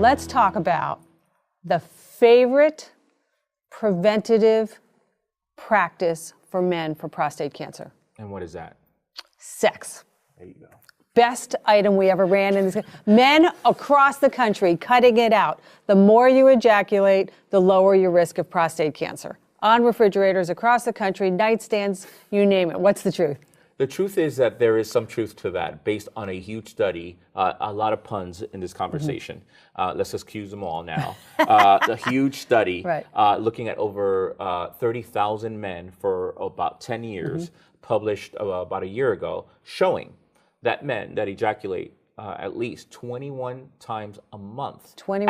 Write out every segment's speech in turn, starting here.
let's talk about the favorite preventative practice for men for prostate cancer. And what is that? Sex. There you go. Best item we ever ran in this. Men across the country cutting it out. The more you ejaculate, the lower your risk of prostate cancer. On refrigerators across the country, nightstands, you name it. What's the truth? The truth is that there is some truth to that based on a huge study, a lot of puns in this conversation. Let's excuse them all now. A huge study right. Looking at over 30,000 men for about 10 years, published about a year ago, showing that men that ejaculate at least 21 times a month, 21.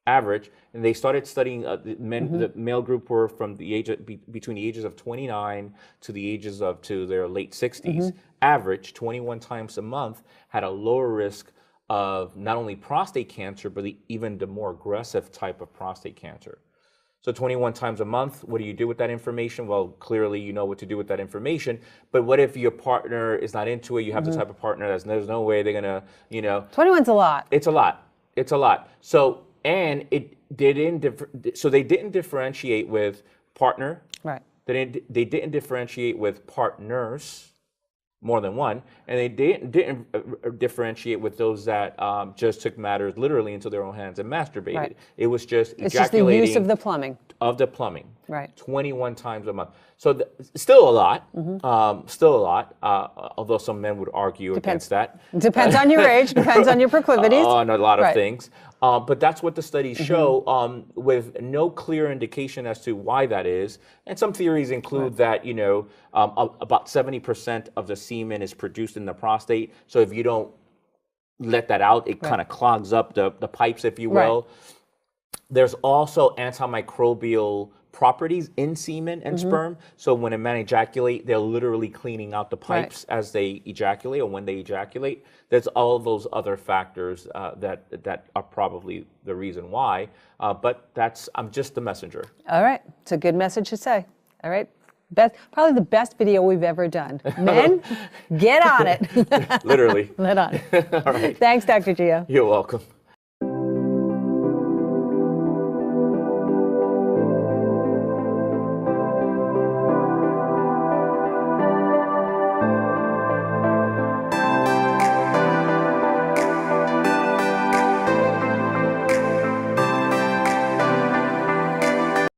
average, and they started studying the men. The male group were from the age of, between the ages of 29 to the ages of to their late 60s. Average 21 times a month had a lower risk of not only prostate cancer, but even the more aggressive type of prostate cancer. So 21 times a month, what do you do with that information? Well, clearly you know what to do with that information, but what if your partner is not into it? You have the type of partner there's no way they're gonna, 21's a lot. It's a lot. It's a lot. So, and they didn't differentiate with partner. Right. They didn't differentiate with partners, more than one, and they didn't differentiate with those that just took matters literally into their own hands and masturbated. Right. It was just ejaculating. It's just the use of the plumbing. Right. 21 times a month. So still a lot. Still a lot. Although some men would argue against that. Depends on your age. Depends on your proclivities. On a lot of things. But that's what the studies show, with no clear indication as to why that is. And some theories include that, about 70% of the semen is produced in the prostate. So if you don't let that out, it kind of clogs up the pipes, if you will. There's also antimicrobial properties in semen and sperm. So when a man ejaculate, they're literally cleaning out the pipes as they ejaculate or when they ejaculate. There's all those other factors that are probably the reason why. But I'm just the messenger. All right. It's a good message to say. All right. Probably the best video we've ever done. Men, get on it. Literally. Let on. All right. Thanks, Dr. Gio. You're welcome.